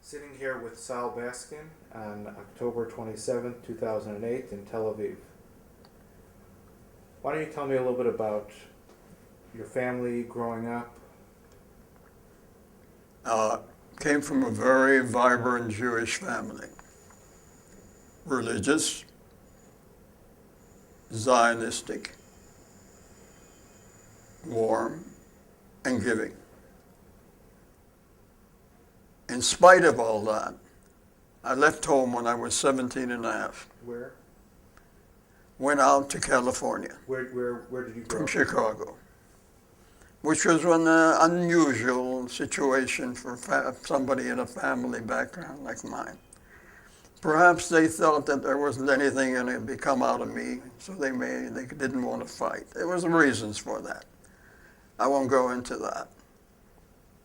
Sitting here with Sal Baskin on October 27, 2008 in Tel Aviv. Why don't you tell me a little bit about your family growing up? Came from a very vibrant Jewish family. Religious, Zionistic, warm, and giving. In spite of all that, I left home when I was 17 and a half. Where? Went out to California. Where did you go? From Chicago, which was an unusual situation for somebody in a family background like mine. Perhaps they thought that there wasn't anything going to come out of me, so they didn't want to fight. There was reasons for that. I won't go into that.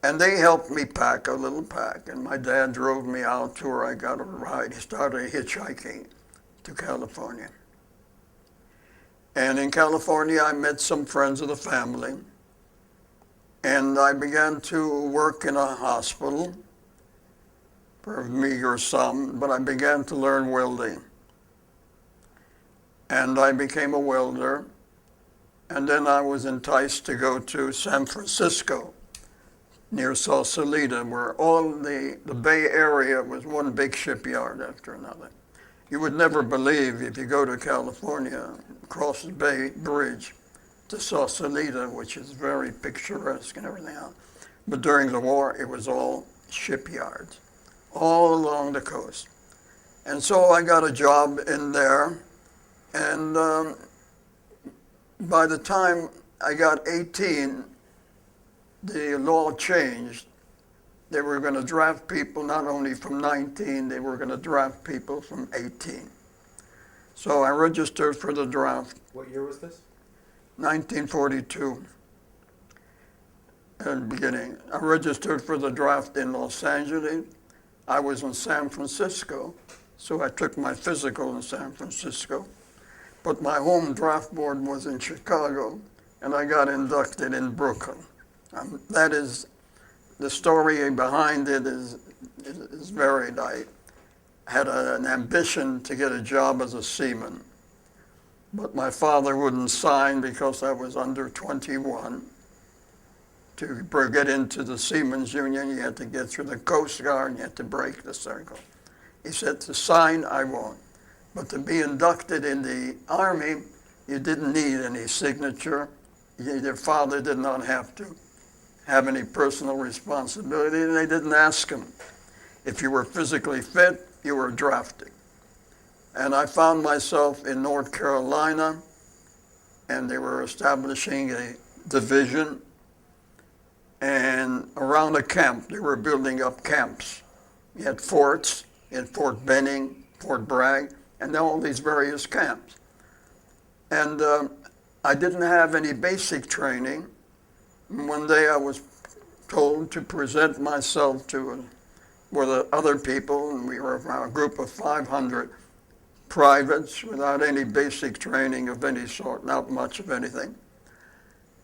And they helped me pack a little pack, and my dad drove me out to where I got a ride. He started hitchhiking to California. And in California, I met some friends of the family, and I began to work in a hospital for a meager sum, but I began to learn welding. And I became a welder, and then I was enticed to go to San Francisco, near Sausalito, where all the Bay Area was one big shipyard after another. You would never believe, if you go to California, across the Bay Bridge to Sausalito, which is very picturesque and everything else. But during the war, it was all shipyards, all along the coast. And so I got a job in there, and by the time I got 18, the law changed. They were going to draft people not only from 19, they were going to draft people from 18. So I registered for the draft. What year was this? 1942, in the beginning. I registered for the draft in Los Angeles. I was in San Francisco, so I took my physical in San Francisco. But my home draft board was in Chicago, and I got inducted in Brooklyn. That is, the story behind it is varied. I had an ambition to get a job as a seaman, but my father wouldn't sign because I was under 21. To get into the Seamen's Union, you had to get through the Coast Guard and you had to break the circle. He said, to sign, I won't. But to be inducted in the Army, you didn't need any signature. Your father did not have to have any personal responsibility, and they didn't ask him. If you were physically fit, you were drafted. And I found myself in North Carolina, and they were establishing a division, and around a camp, they were building up camps. You had forts, you had Fort Benning, Fort Bragg, and all these various camps. And I didn't have any basic training. One day I was told to present myself with other people, and we were a group of 500 privates without any basic training of any sort, not much of anything.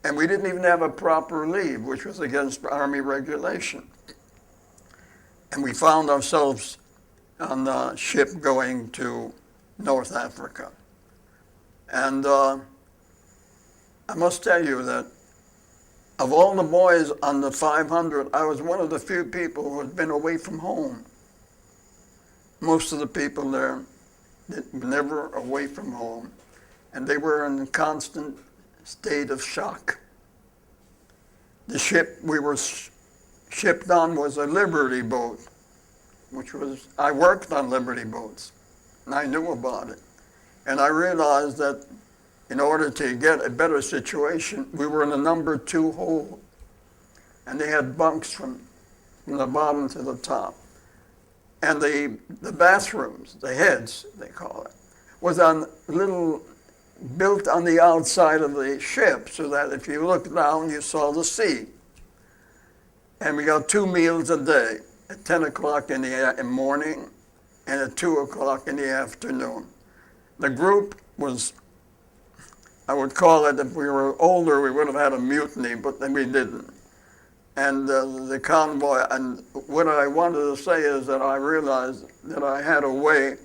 And we didn't even have a proper leave, which was against Army regulation. And we found ourselves on a ship going to North Africa. And I must tell you that of all the boys on the 500, I was one of the few people who had been away from home. Most of the people there were never away from home, and they were in a constant state of shock. The ship we were shipped on was a Liberty boat, I worked on Liberty boats, and I knew about it. And I realized that in order to get a better situation, we were in a number 2 hold. And they had bunks from the bottom to the top. And the bathrooms, the heads, they call it, was built on the outside of the ship so that if you looked down, you saw the sea. And we got 2 meals a day, at 10 o'clock in the morning and at 2 o'clock in the afternoon. The group was, I would call it, if we were older, we would have had a mutiny, but then we didn't. and the convoy. And what I wanted to say is that I realized that I had a way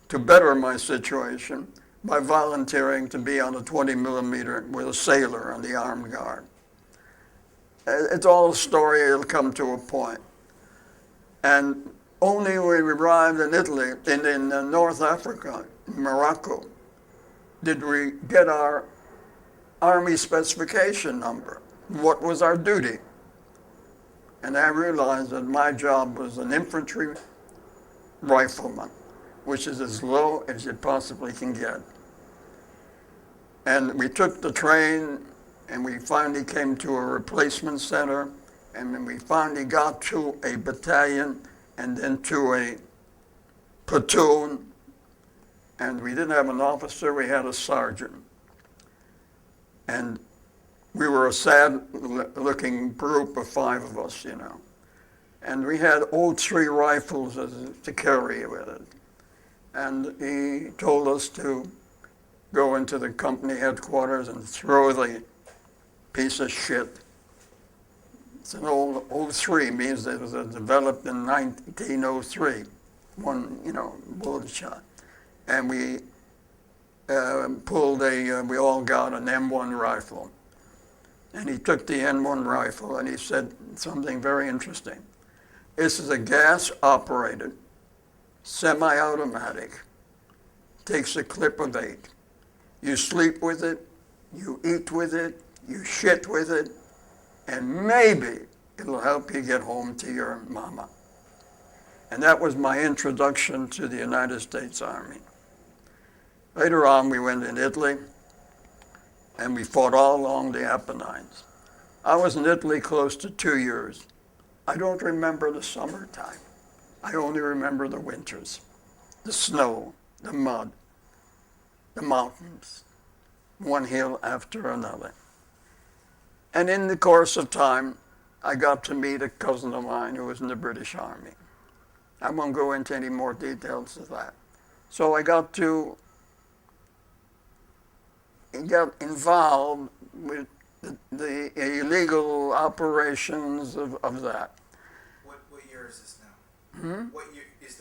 to better my situation by volunteering to be on a 20 millimeter with a sailor on the armed guard. It's all a story, it'll come to a point. And only when we arrived in Italy, in North Africa, Morocco, did we get our Army specification number. What was our duty? And I realized that my job was an infantry rifleman, which is as low as you possibly can get. And we took the train, and we finally came to a replacement center, and then we finally got to a battalion, and then to a platoon, and we didn't have an officer, we had a sergeant. And we were a sad-looking group of 5 of us, you know. And we had old 3 rifles to carry with it. And he told us to go into the company headquarters and throw the piece of shit. It's an old 3, means it was developed in 1903, one, you know, bullet shot. And we we all got an M1 rifle. And he took the M1 rifle and he said something very interesting. This is a gas-operated, semi-automatic, takes a clip of 8. You sleep with it, you eat with it, you shit with it, and maybe it'll help you get home to your mama. And that was my introduction to the United States Army. Later on, we went in Italy, and we fought all along the Apennines. I was in Italy close to 2 years. I don't remember the summertime. I only remember the winters, the snow, the mud, the mountains, one hill after another. And in the course of time, I got to meet a cousin of mine who was in the British Army. I won't go into any more details of that. So I got involved with the illegal operations of that. What year is this now? What year is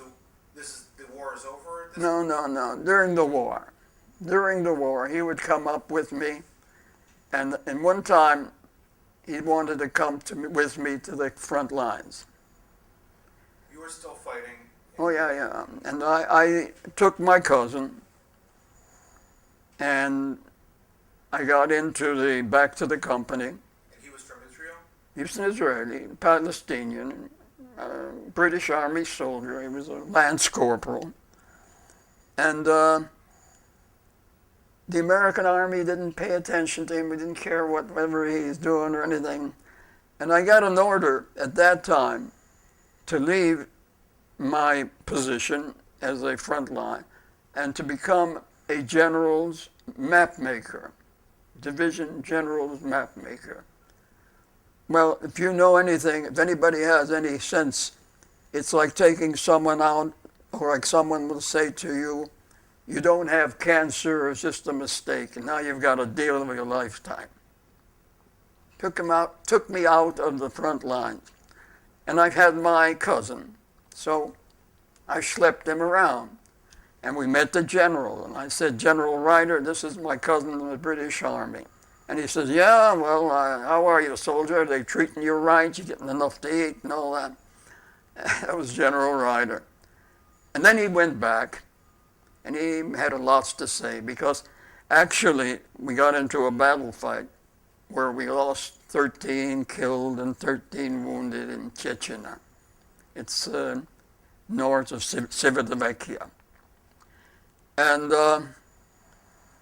the war is over? No. During the war, he would come up with me, and one time, he wanted to come with me to the front lines. You were still fighting? Oh, yeah. And I took my cousin, and I got back to the company. And he was from Israel? He was an Israeli, Palestinian, British Army soldier. He was a lance corporal. And the American Army didn't pay attention to him. We didn't care whatever he's doing or anything. And I got an order at that time to leave my position as a front line and to become a general's map maker, division general's map maker. Well, if you know anything, if anybody has any sense, it's like taking someone out, or like someone will say to you, you don't have cancer, it's just a mistake, and now you've got to deal with your lifetime. Took me out of the front lines. And I've had my cousin, so I schlepped him around. And we met the general, and I said, General Ryder, this is my cousin in the British Army. And he says, yeah, well, how are you, soldier? Are they treating you right? You getting enough to eat and all that? That was General Ryder. And then he went back, and he had a lot to say, because actually we got into a battle fight where we lost 13 killed and 13 wounded in Chechnya. It's north of Czechoslovakia. And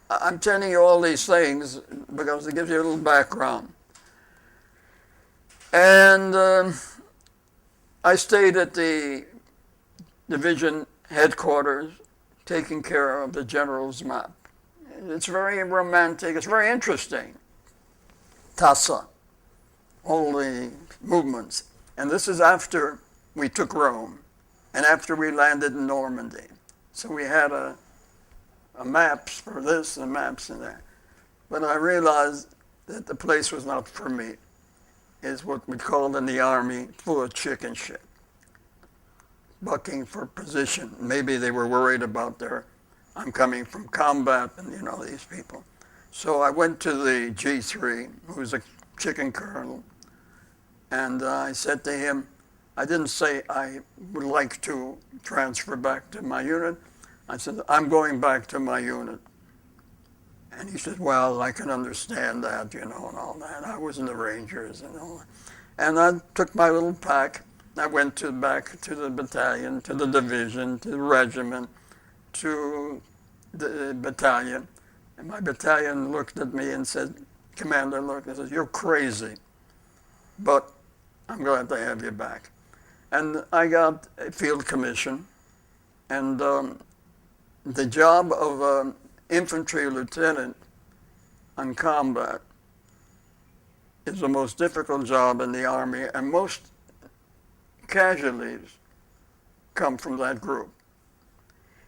I'm telling you all these things because it gives you a little background. And I stayed at the division headquarters taking care of the general's map. It's very romantic, it's very interesting. Tassa, all the movements. And this is after we took Rome and after we landed in Normandy. So we had a maps for this and maps and that. But I realized that the place was not for me. is what we call in the Army full of chicken shit, bucking for position. Maybe they were worried about I'm coming from combat and these people. So I went to the G3, who was a chicken colonel, and I said to him, I didn't say I would like to transfer back to my unit. I said, I'm going back to my unit. And he said, well, I can understand that, and all that. I was in the Rangers and all that. And I took my little pack. I went back to the battalion, to the division, to the regiment, to the battalion. And my battalion looked at me and said, Commander looked and said, you're crazy, but I'm glad to have you back. And I got a field commission, and the job of an infantry lieutenant on combat is the most difficult job in the Army, and most casualties come from that group.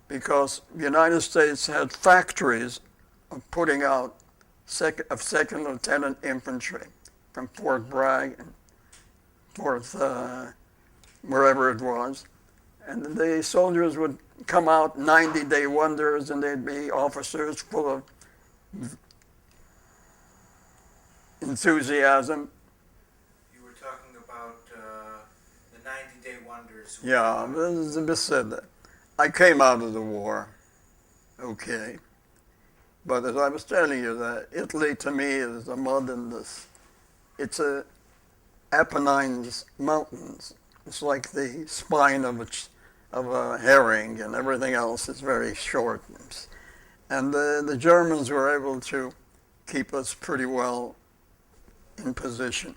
Because the United States had factories of putting out second lieutenant infantry from Fort Bragg and wherever it was. And the soldiers would come out 90-day wonders, and they'd be officers full of enthusiasm. You were talking about the 90-day wonders. Yeah, בסדר. I came out of the war, okay. But as I was telling you, that Italy to me is the mud and this. It's a Apennines mountains. It's like the spine of a herring, and everything else is very short. And the Germans were able to keep us pretty well in position.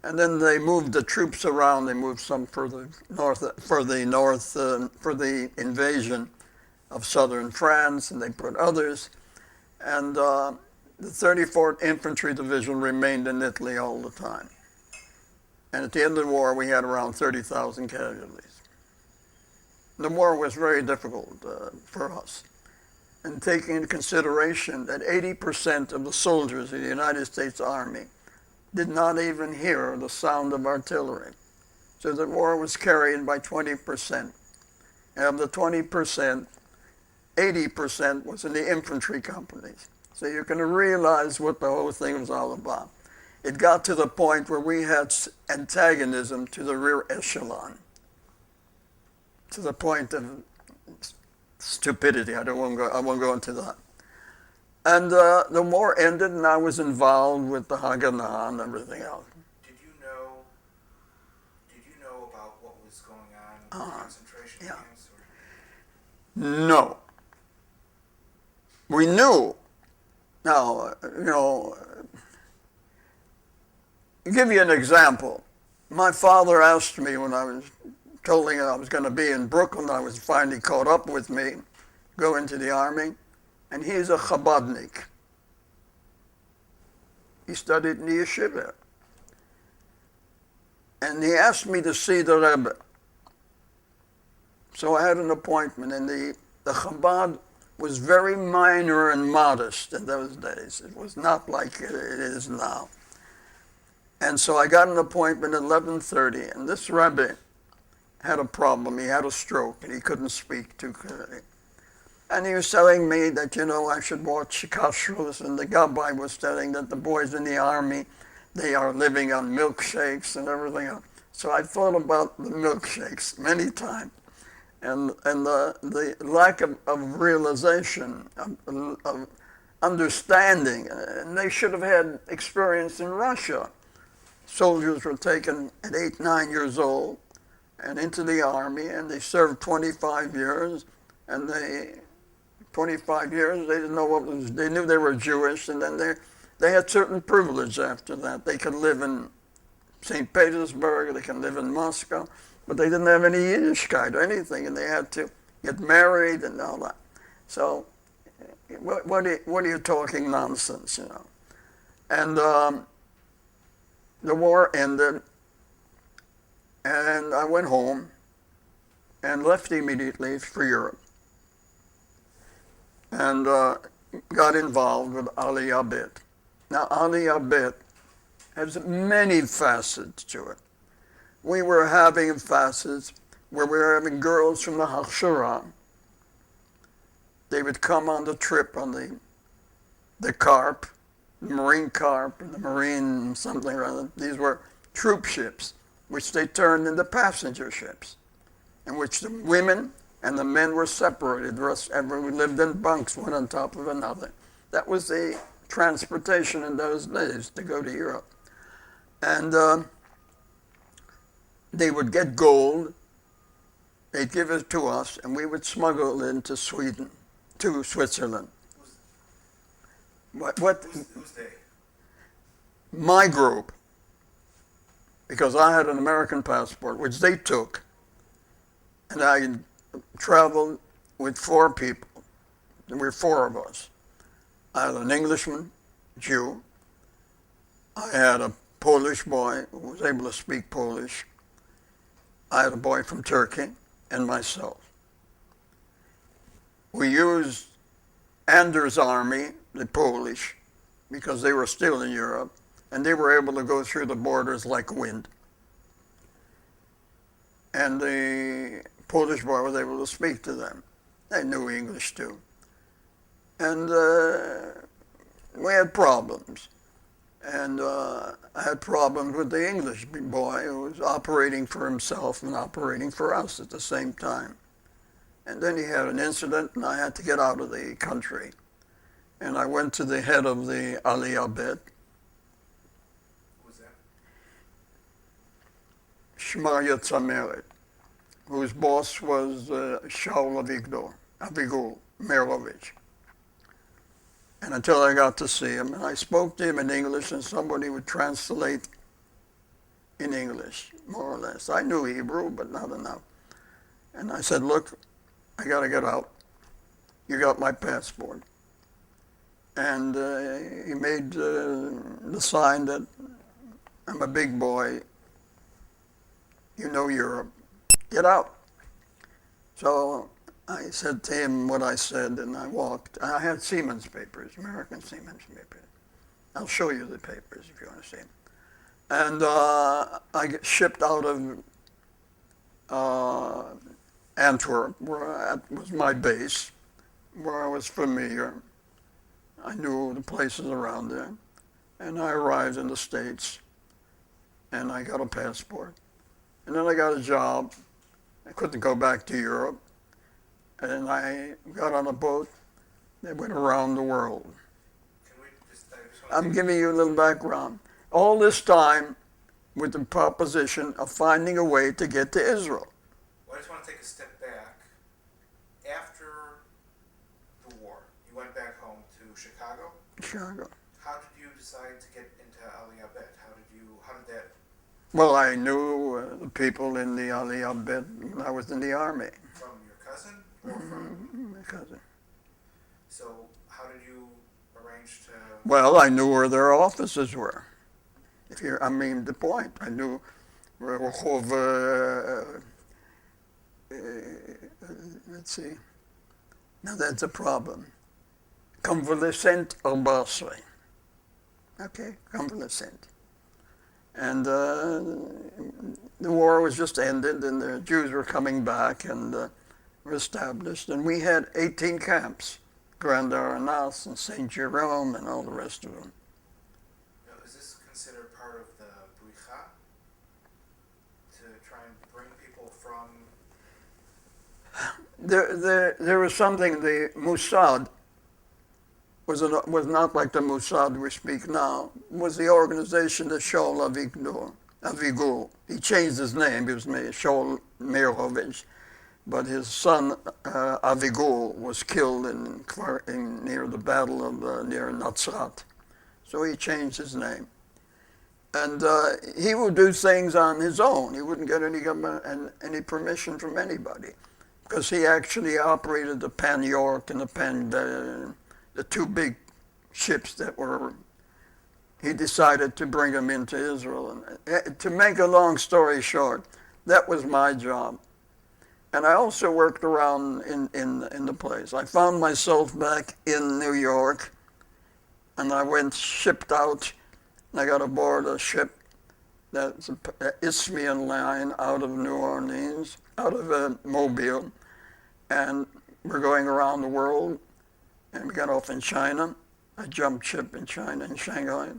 And then they moved the troops around. They moved some further north for the invasion of southern France, and they put others. And the 34th Infantry Division remained in Italy all the time. And at the end of the war, we had around 30,000 casualties. The war was very difficult for us. And taking into consideration that 80% of the soldiers in the United States Army did not even hear the sound of artillery. So the war was carried by 20%. And of the 20%, 80% was in the infantry companies. So you can realize what the whole thing was all about. It got to the point where we had antagonism to the rear echelon, to the point of stupidity. I won't go into that. And the war ended, and I was involved with the Haganah and everything else. Did you know about what was going on in the concentration camps? No. We knew. Now, give you an example. My father asked me when I was told him I was going to be in Brooklyn, I was finally caught up with me, go into the Army, and he's a Chabadnik. He studied in the yeshiva. And he asked me to see the Rebbe. So I had an appointment, and the Chabad was very minor and modest in those days. It was not like it is now. And so I got an appointment at 11:30, and this Rebbe had a problem. He had a stroke, and he couldn't speak too clearly. And he was telling me that, I should watch kashrus, and the Gabbai was telling that the boys in the Army, they are living on milkshakes and everything else. So I thought about the milkshakes many times, and the lack of realization, of understanding. And they should have had experience in Russia. Soldiers were taken at 8, 9 years old and into the Army, and they served 25 years, and 25 years, they didn't know what was, they knew they were Jewish, and then they had certain privilege after that. They could live in St. Petersburg, they could live in Moscow, but they didn't have any Yiddishkeit or anything, and they had to get married and all that. So, what are you talking nonsense, And the war ended, and I went home and left immediately for Europe. And got involved with Aryeh. Now, Aryeh has many facets to it. We were having facets where we were having girls from the Hachshara. They would come on the trip on the carp, the marine carp, and the marine something or other. These were troop ships, which they turned into passenger ships, in which the women and the men were separated. The rest, everyone lived in bunks, one on top of another. That was the transportation in those days to go to Europe. And they would get gold, they'd give it to us, and we would smuggle it into Sweden, to Switzerland. Who's they? My group, because I had an American passport, which they took, and I traveled with 4 people. There were 4 of us. I had an Englishman, Jew. I had a Polish boy who was able to speak Polish. I had a boy from Turkey, and myself. We used Anders' army, the Polish, because they were still in Europe, and they were able to go through the borders like wind. And the Polish boy was able to speak to them. They knew English too. And we had problems. And I had problems with the English boy who was operating for himself and operating for us at the same time. And then he had an incident, and I had to get out of the country. And I went to the head of the Aliyah Bet. Who was that? Shmaya Tzameret, whose boss was Shaul Avigdor Merovich. And until I got to see him, and I spoke to him in English, and somebody would translate in English, more or less. I knew Hebrew, but not enough. And I said, look, I got to get out. You got my passport. And he made the sign that I'm a big boy, you know Europe, get out. So I said to him what I said, and I walked. I had Siemens papers, American Siemens papers. I'll show you the papers if you want to see them. And I get shipped out of Antwerp, where that was my base, where I was familiar. I knew the places around there. And I arrived in the States, and I got a passport. And then I got a job. I couldn't go back to Europe. And I got on a boat that went around the world. I'm giving you a little background. All this time with the proposition of finding a way to get to Israel. Well, I just want to take a step back. After the war, you went back home to Chicago? Chicago. How did you decide to get into Aliyah Bet? How did that? Well, I knew the people in the Aliyah Bet when I was in the army. From your cousin? Or from my cousin. So how did you arrange to? Well, I knew where their offices were. The point. I knew where let's see. Now that's a problem. Convalescent Baskin. Okay, convalescent. And the war was just ended, and the Jews were coming back and were established. And we had 18 camps, Grand Aranas and St. Jerome and all the rest of them. Now, is this considered part of the Bricha? To try and bring people from? There was something, the Mossad was not like the Mossad we speak now, was the organization that Shaul Avigdor. He changed his name, he was Shaul Merovich, but his son Avigdor was killed near the battle of near Nazrat. So he changed his name. And he would do things on his own. He wouldn't get any government and any permission from anybody, because he actually operated the Pan York and the 2 big ships that were. He decided to bring them into Israel. And to make a long story short, that was my job. And I also worked around in the place. I found myself back in New York, and I shipped out and I got aboard a ship that's an Isthmian line out of New Orleans, out of Mobile, and we're going around the world, and we got off in China. I jumped ship in China, in Shanghai,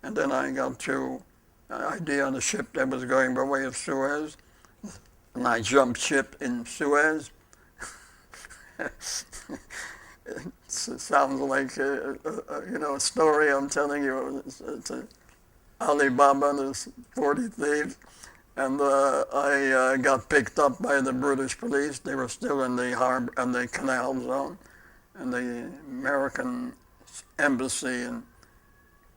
and then I got to an idea on a ship that was going by way of Suez, and I jumped ship in Suez. It sounds like a story I'm telling you. It's Alibaba and his 40 thieves, and I got picked up by the British police. They were still in the harbor, in the canal zone, and the American embassy in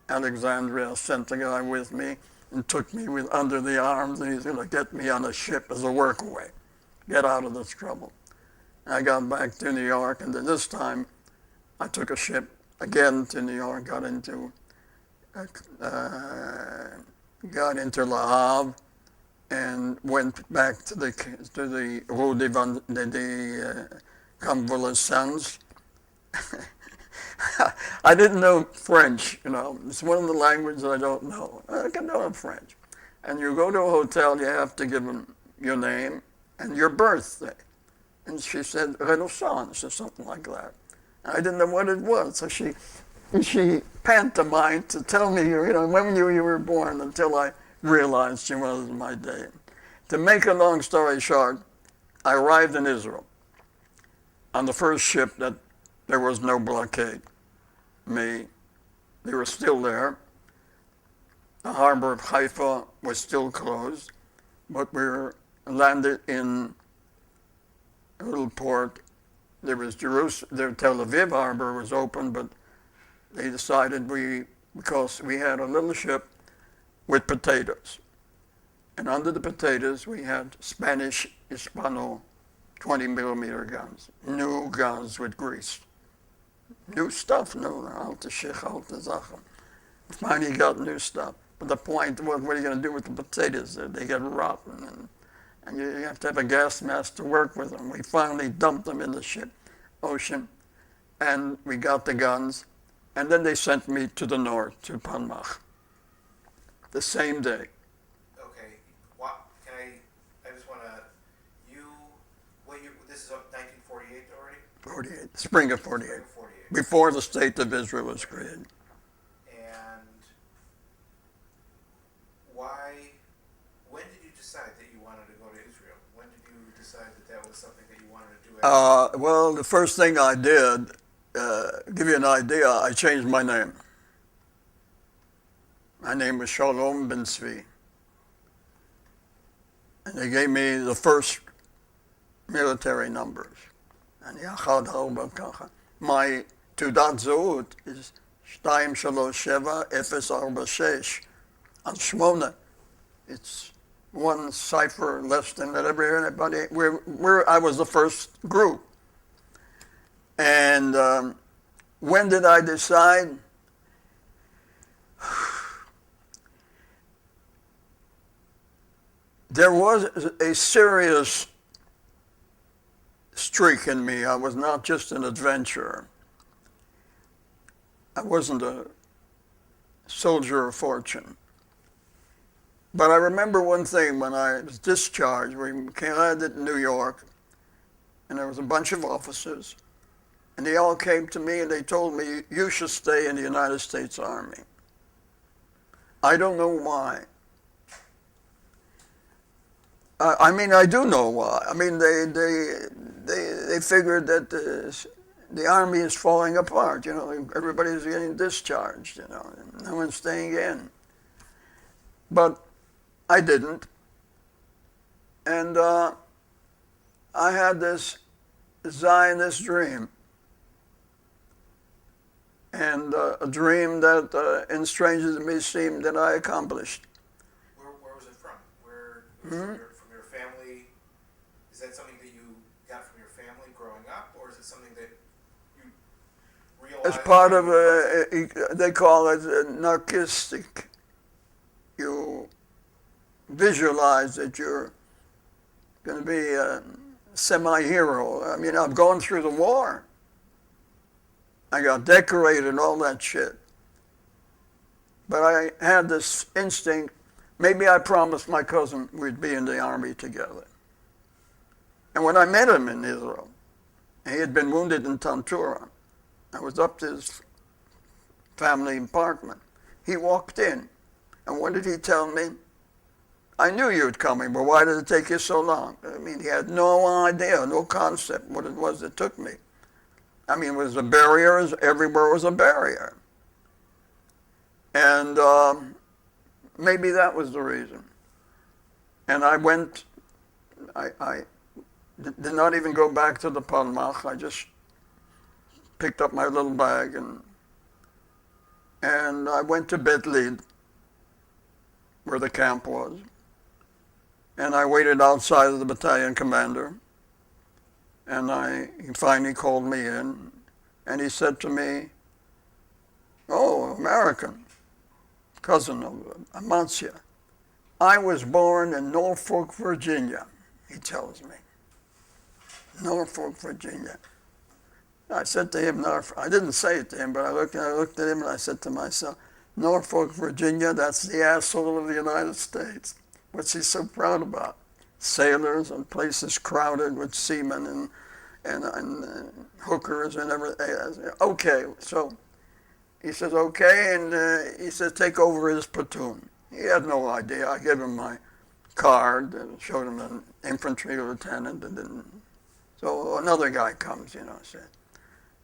Alexandria sent a guy with me and took me under the arms, and he's going to get me on a ship as a workaway, get out of this trouble. I got back to New York, and then this time I took a ship again to New York, got into Le Havre, and went back to the Rue des Convalescents. I didn't know French, It's one of the languages I don't know. I can know French. And you go to a hotel, you have to give them your name and your birthday. And she said, Renaissance, or something like that. I didn't know what it was, so she pantomimed to tell me, when you were born, until I realized she was my date. To make a long story short, I arrived in Israel on the first ship that there was no blockade. They were still there. The harbor of Haifa was still closed, but we were landed in a little port. There was Jerusalem, Tel Aviv harbor was open, but they decided because we had a little ship with potatoes. And under the potatoes, we had Spanish Hispano 20 millimeter guns, new guns with grease. New stuff, alte Sheikh, alte Sachen. Finally got new stuff. But the point was, what are you going to do with the potatoes? They get rotten, and you have to have a gas mask to work with them. We finally dumped them in the ocean, and we got the guns, and then they sent me to the north, to Palmach, the same day. Okay, I just want to, this is 1948 already? 48, spring of 48, Spring of 48. Before the state of Israel was created. When did you decide that you wanted to go to Israel? When did you decide that was something that you wanted to do? Well, the first thing I did, give you an idea, I changed my name. My name was Shalom Ben Tzvi. And they gave me the first military numbers. And Yachad Harba Kacha. My Teudat Zehut is 237046. On Shmona, it's one cipher less than everybody. I was the first group. And when did I decide? There was a serious streak in me. I was not just an adventurer. I wasn't a soldier of fortune. But I remember one thing when I was discharged. We landed in New York, and there was a bunch of officers, and they all came to me and they told me, you should stay in the United States Army. I don't know why. I do know why. They figured that the Army is falling apart. Everybody's getting discharged. No one's staying in. But I didn't. And I had this Zionist dream. And a dream that, in strange as it may seem, that I accomplished. Where was it from? From your family? Is that something that you got from your family growing up, or is it something that you realized? As part of they call it narcissistic. You visualize that you're going to be a semi-hero. I've gone through the war. I got decorated and all that shit. But I had this instinct, maybe I promised my cousin we'd be in the army together. And when I met him in Israel, he had been wounded in Tantura. I was up to his family apartment. He walked in, and what did he tell me? I knew you were coming, but why did it take you so long? I mean, he had no idea, no concept what it was that took me. I mean, it was a barrier, everywhere was a barrier. And maybe that was the reason. And I went, I did not even go back to the Palmach. I just picked up my little bag and I went to Bet Lid, where the camp was. And I waited outside of the battalion commander. And he finally called me in. And he said to me, "Oh, American, cousin of Amancia. I was born in Norfolk, Virginia," he tells me. Norfolk, Virginia. I said to him, I didn't say it to him, but I looked at him and I said to myself, Norfolk, Virginia, that's the asshole of the United States. What's he so proud about? Sailors and places crowded with seamen and hookers and everything. Okay, so he says, okay, and he says, take over his platoon. He had no idea. I gave him my card and showed him an infantry lieutenant, and then, so another guy comes, said.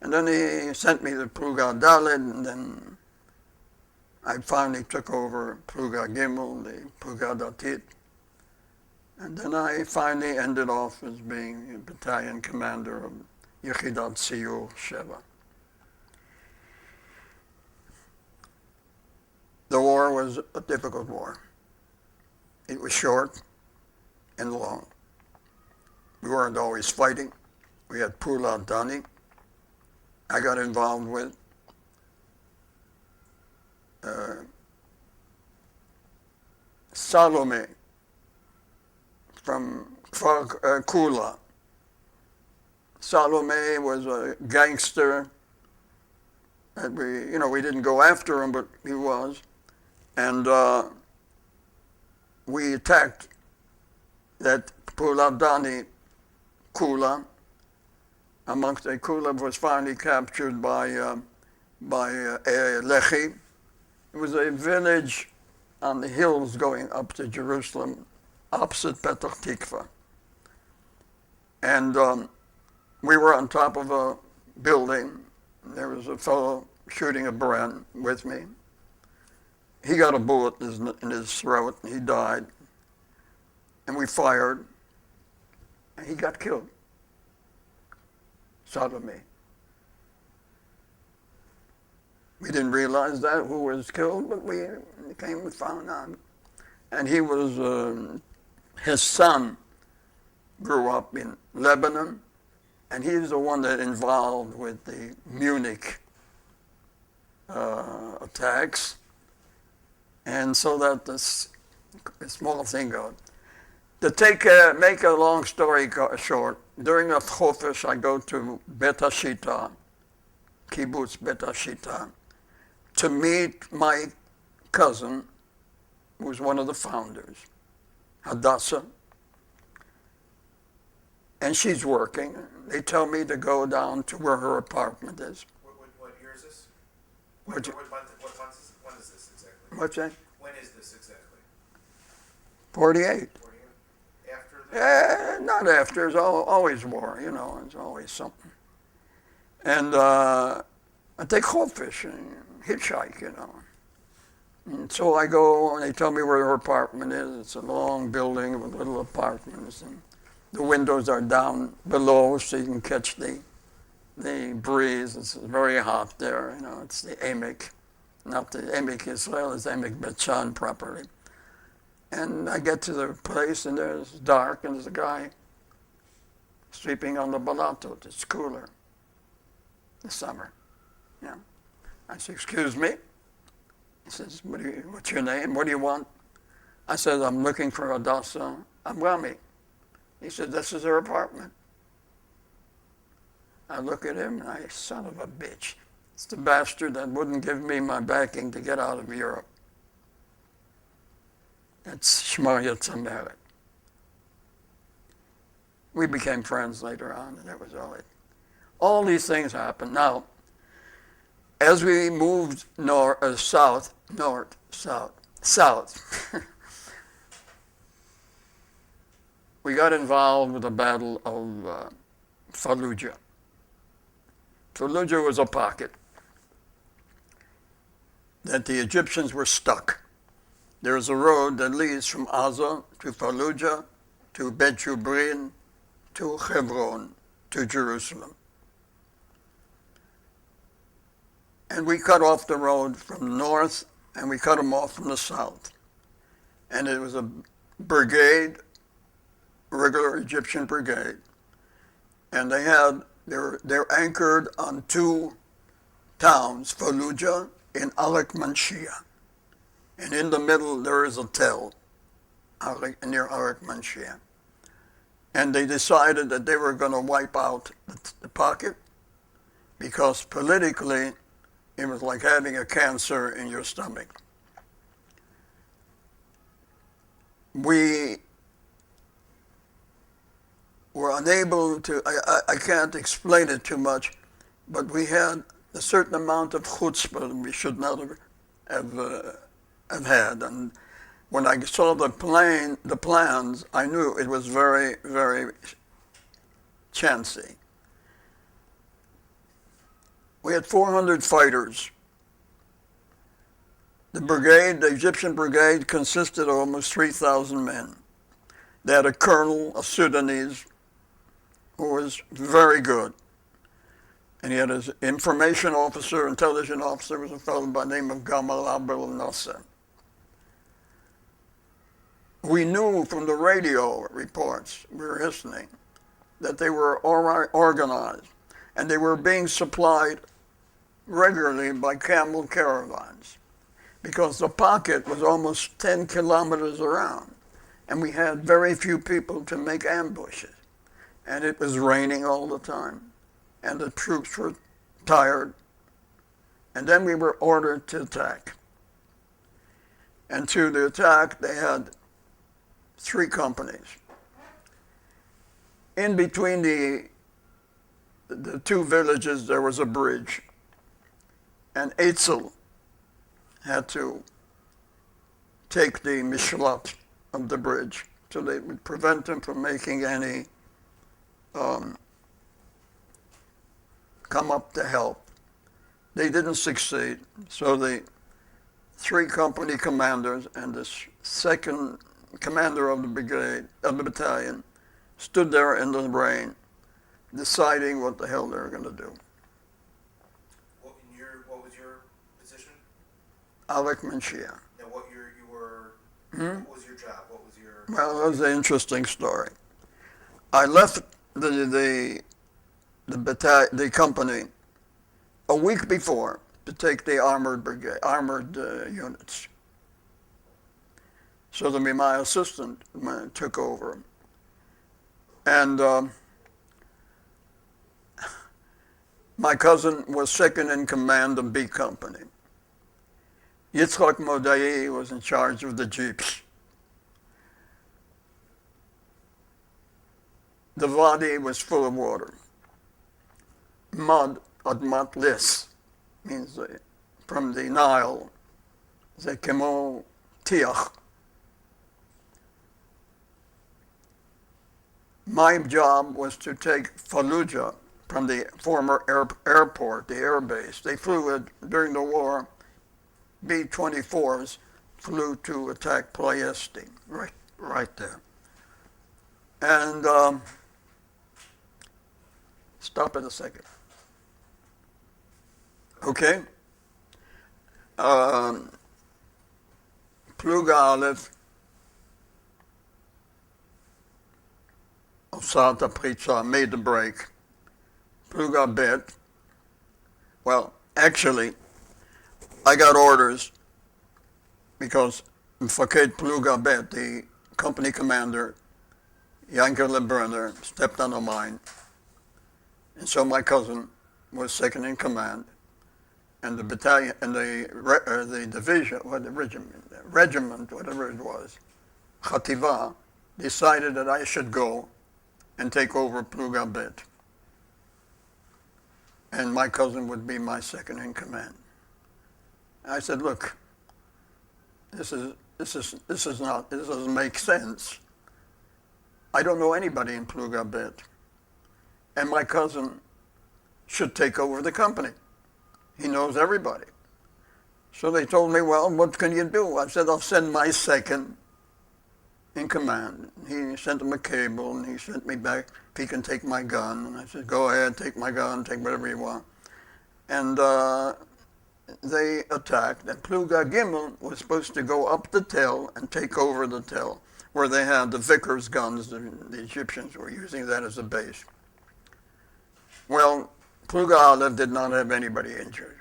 And then he sent me to Pluga Dalet, and then I finally took over Pluga Gimel, the Pluga Datit. And then I finally ended off as being a battalion commander of Yechidat Siyur Sheva. The war was a difficult war. It was short and long. We weren't always fighting. We had Pula Dani. I got involved with Salome from Kula. Salome was a gangster, and we didn't go after him, but he was. And we attacked that Pula Dani Kula. Amongst the Kula was finally captured by Lechi. It was a village on the hills going up to Jerusalem, opposite Petach Tikva. And we were on top of a building. There was a fellow shooting a Bren with me. He got a bullet in his throat, and he died. And we fired, and he got killed. Sodomy. We didn't realize that, who was killed, but we came and found out. And he was, his son grew up in Lebanon, and he's the one that involved with the Munich attacks. And so that this small thing goes. To make a long story short, during the Chofish, I go to Bet Hashita, Kibbutz Bet Hashita, to meet my cousin, who was one of the founders, Hadassah. And she's working. They tell me to go down to where her apartment is. What year is this? When is this exactly? What's that? When is this exactly? 48. After the... Not after. There's always war, It's always something. And I take Chofish and hitchhike, And so I go, and they tell me where her apartment is. It's a long building with little apartments, and the windows are down below so you can catch the breeze. It's very hot there, It's the Emek, not the Emek Israel, it's Emek Bet-Shan properly. And I get to the place, and it's dark, and there's a guy sleeping on the balatot. It's cooler in the summer. Yeah. I said, excuse me. He says, what's your name? What do you want? I said, I'm looking for Hadassah Amrami. He said, this is her apartment. I look at him, and son of a bitch. It's the bastard that wouldn't give me my backing to get out of Europe. That's Shmaya Tzameret. We became friends later on, and that was all it. All these things happened. Now, as we moved south, we got involved with the Battle of Fallujah. Fallujah was a pocket that the Egyptians were stuck. There's a road that leads from Gaza to Fallujah, to Bet Jubrin, to Hebron, to Jerusalem. And we cut off the road from the north, and we cut them off from the south. And it was a brigade, regular Egyptian brigade. And they're anchored on two towns, Fallujah and Aryeh Manshia. And in the middle there is a Tel, near Aryeh Manshia. And they decided that they were going to wipe out the pocket because politically it was like having a cancer in your stomach. We were unable to, I can't explain it too much, but we had a certain amount of chutzpah we should not have had. And when I saw the plans, I knew it was very, very chancy. We had 400 fighters. The Egyptian brigade consisted of almost 3,000 men. They had a colonel, a Sudanese, who was very good. And he had his information officer, intelligence officer, was a fellow by the name of Gamal Abel Nasser. We knew from the radio reports we were listening that they were organized, and they were being supplied regularly by camel caravans, because the pocket was almost 10 kilometers around, and we had very few people to make ambushes. And it was raining all the time, and the troops were tired. And then we were ordered to attack. And to the attack, they had 3 companies. In between the 2 villages, there was a bridge. And Eitzel had to take the mishlat of the bridge so they would prevent him from making any come up to help. They didn't succeed, so the 3 company commanders and the 2nd commander of the brigade, of the battalion, stood there in the rain, deciding what the hell they were going to do. What was your position? Aryeh Manshia. Now, what year you were? What was your job? What was your? Well, that was an interesting story. I left the company a week before to take the armored units. So that my assistant took over. And my cousin was 2nd in command of B Company. Yitzchak Modai was in charge of the jeeps. The wadi was full of water. Mud, admat lis, means from the Nile, ze kemo tiach. My job was to take Fallujah from the former airport, the air base. They flew it during the war. B-24s flew to attack Ploiesti, right there. And stop it a second. Okay? Pluga Aleph, Osata Pritza made the break. Pluga Bet. Well, actually, I got orders because Mfaked Pluga Bet, the company commander, Yanker Lebrenner, stepped on a mine. And so my cousin was 2nd in command, and the battalion, and the division, or the regiment, whatever it was, Chativa decided that I should go and take over Pluga Bet. And my cousin would be my second in command. I said, look, this doesn't make sense. I don't know anybody in Pluga Bet. And my cousin should take over the company. He knows everybody. So they told me, well, what can you do? I said, I'll send my second in command. He sent him a cable, and he sent me back if he can take my gun. And I said, go ahead, take my gun, take whatever you want. And they attacked, and Pluga Gimel was supposed to go up the Tel and take over the Tel, where they had the Vickers guns. The Egyptians were using that as a base. Well, Pluga Aleph did not have anybody injured.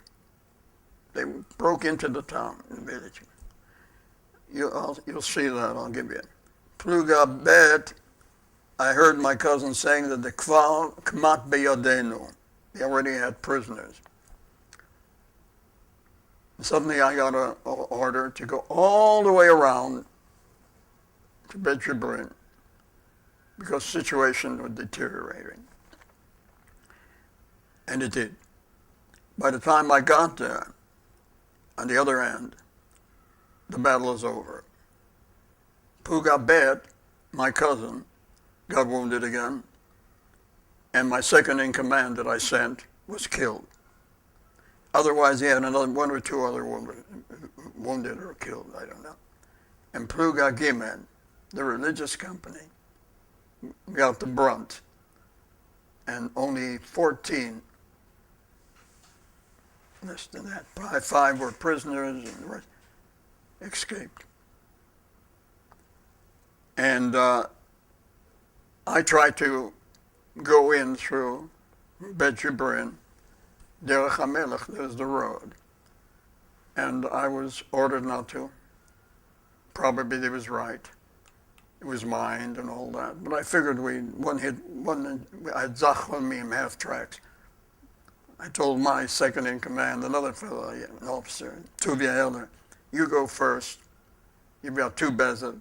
They broke into the town, the village. You'll see that, I'll give you it. Pluga Bet, I heard my cousin saying that the Kval Kmat Beyadenu, they already had prisoners. And suddenly I got an order to go all the way around to Bet Jibrin because the situation was deteriorating. And it did. By the time I got there, on the other end, the battle is over. Pluga Bet, my cousin, got wounded again, and my second in command that I sent was killed. Otherwise, he had another one or two other wounded or killed, I don't know. And Pluga Gimel, the religious company, got the brunt, and only 14, less than that, probably 5 were prisoners, and the rest escaped. And I tried to go in through Bet Jibrin, Derech HaMelech, there's the road. And I was ordered not to. Probably he was right. It was mined and all that. But I figured I had Zachlamim, half tracks. I told my second in command, another fellow, an officer, Tuvia Elder, you go first. You've got 2 bezet.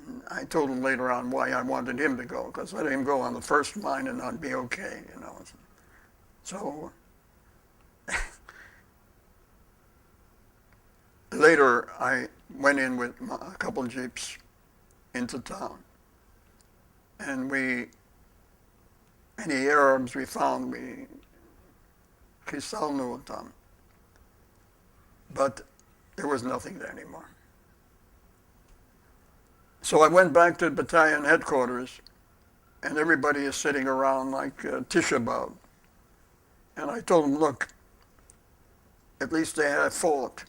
And I told him later on why I wanted him to go, because let him go on the first mine and I'd be okay, you know. So later I went in with a couple of jeeps into town, and any Arabs we found, we chisalnu them. But there was nothing there anymore. So I went back to the battalion headquarters, and everybody is sitting around like Tisha B'Av. And I told them, look, at least they had fought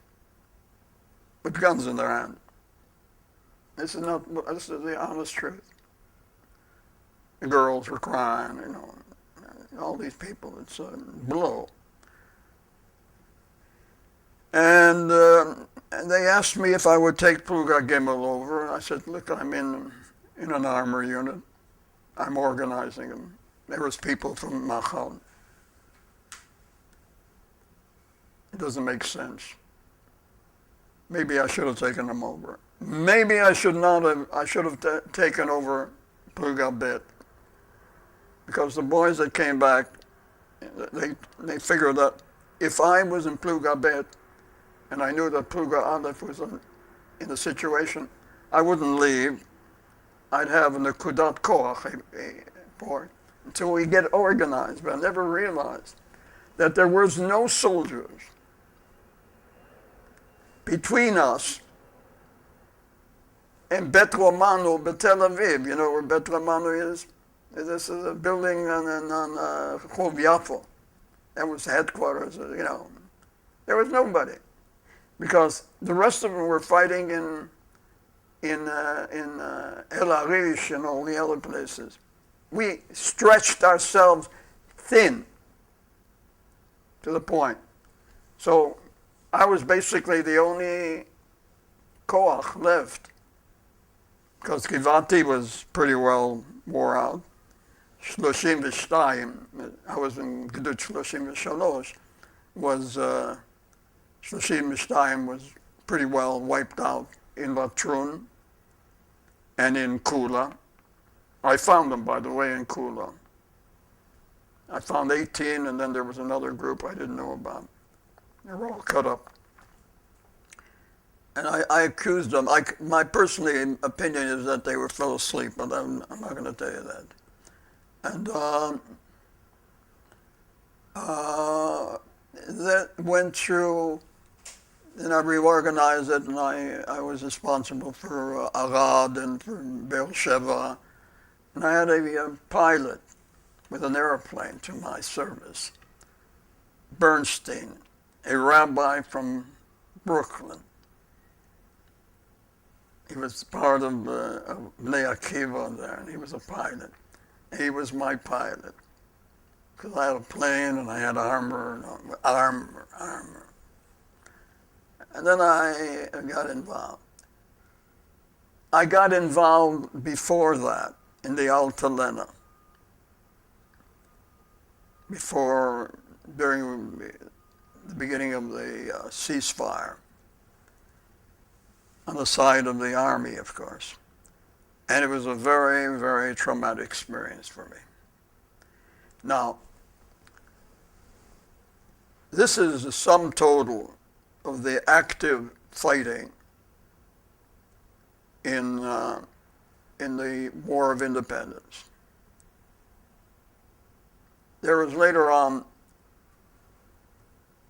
with guns in their hand. This is the honest truth. The girls were crying, you know, all these people, it's a blow. And they asked me if I would take Pluga Gimel over. I said, look, I'm in an armor unit. I'm organizing them. There was people from Machal. It doesn't make sense. Maybe I should have taken them over. Maybe I should not have. I should have taken over Pluga Bet. Because the boys that came back, they figured that if I was in Pluga Bet, and I knew that Pluga Aleph was in a situation, I wouldn't leave. I'd have an Nekudat Koach until we get organized. But I never realized that there was no soldiers between us and Bet Romano, Tel Aviv. You know where Bet Romano is? This is a building on Chov Yafo. That was the headquarters, you know. There was nobody. Because the rest of them were fighting in El Arish and all the other places. We stretched ourselves thin to the point. So I was basically the only koach left, because Givati was pretty well wore out. 32, I was in Gedut 33, was 32 was pretty well wiped out in Latrun and in Kula. I found them, by the way, in Kula. I found 18, and then there was another group I didn't know about. They were all cut up. And I accused them. My personal opinion is that they were fell asleep, but I'm not going to tell you that. And that went through, and I reorganized it, and I was responsible for Arad and for Beersheba. And I had a pilot with an airplane to my service, Bernstein, a rabbi from Brooklyn. He was part of Bnei Akiva there, and he was a pilot. He was my pilot, because I had a plane and I had armor. And then I got involved. I got involved before that in the Altalena, during the beginning of the ceasefire, on the side of the army, of course. And it was a very, very traumatic experience for me. Now, this is the sum total of the active fighting in the War of Independence. There was later on,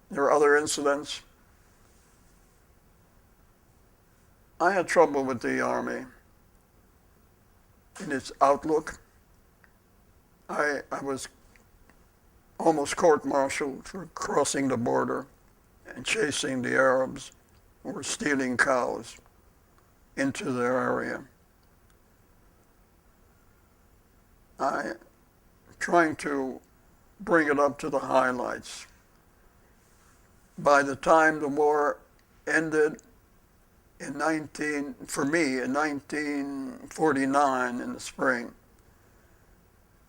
there were other incidents. I had trouble with the Army in its outlook. I was almost court-martialed for crossing the border and chasing the Arabs who were stealing cows into their area. I'm trying to bring it up to the highlights. By the time the war ended, in 1949 in the spring,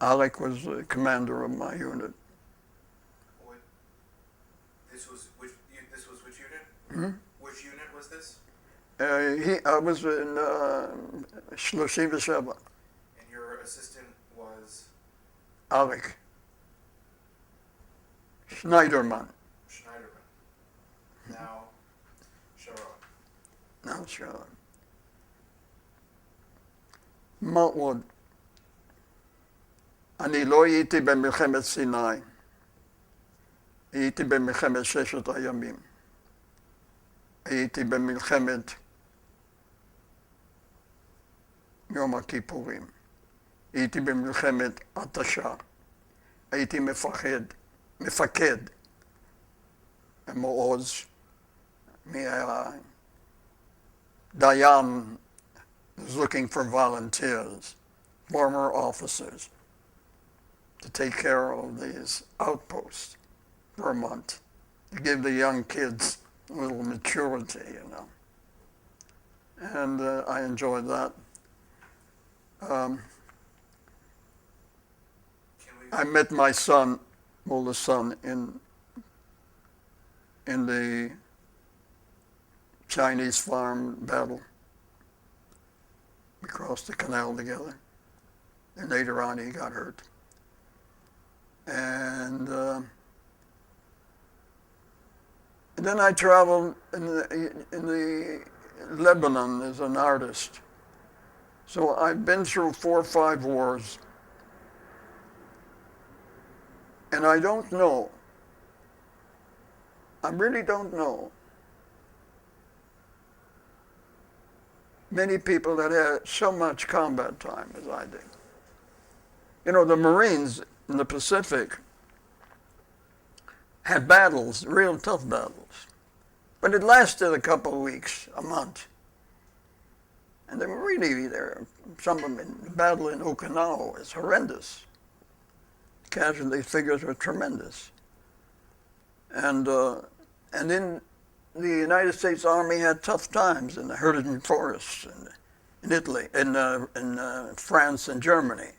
Aryeh was the commander of my unit. This was which unit? Hmm? Which unit was this? I was in 37. And your assistant was? Aryeh. Schneiderman. Now, Sharon. Now Sharon. מה עוד? אני לא הייתי במלחמת סיני. הייתי במלחמת ששת הימים. הייתי במלחמת יום הכיפורים. הייתי במלחמת התשה. הייתי מפקד מעוז, Dayan was looking for volunteers, former officers, to take care of these outposts for a month, to give the young kids a little maturity, you know. And I enjoyed that. I met my son, oldest son, in the Chinese farm battle. We crossed the canal together, and later on he got hurt. And then I traveled in the Lebanon as an artist. So I've been through 4 or 5 wars, and I don't know. I really don't know many people that had so much combat time as I did. You know, the Marines in the Pacific had battles, real tough battles, but it lasted a couple of weeks, a month. And they were really there. Some of them, the battle in Okinawa is horrendous. Casualty figures were tremendous. And in the United States Army had tough times in the Herdian forests in Italy, in France and Germany.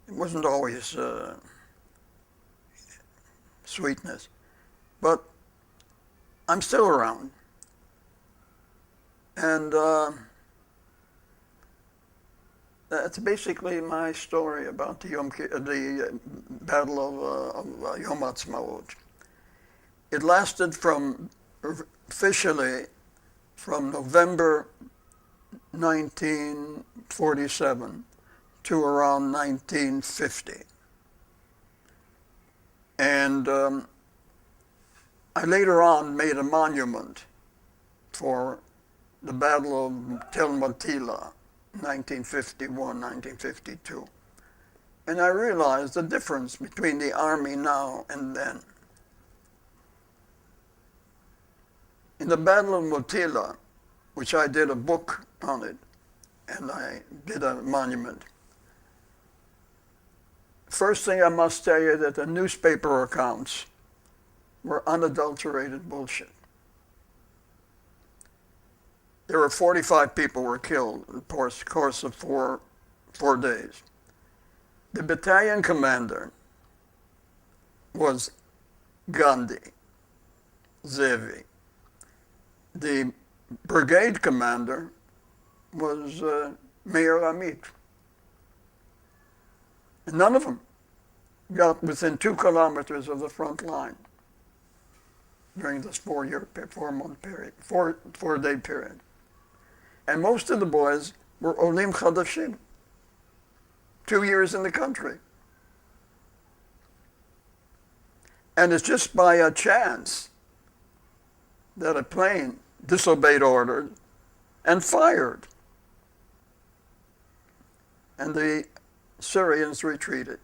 It wasn't always sweetness, but I'm still around. And that's basically my story about the Battle of Yom Ha'atzmaut. It lasted officially from November 1947 to around 1950. And I later on made a monument for the Battle of Tel Aviv, 1951, 1952. And I realized the difference between the army now and then. In the Battle of Motila, which I did a book on it, and I did a monument, first thing I must tell you that the newspaper accounts were unadulterated bullshit. There were 45 people were killed in the course of four days. The battalion commander was Gandhi, Levy. The brigade commander was Mayor Amit. And none of them got within 2 kilometers of the front line during this 4-month period, 4-day period. And most of the boys were Olim Chadashim, 2 years in the country. And it's just by a chance that a plane disobeyed orders and fired. And the Syrians retreated.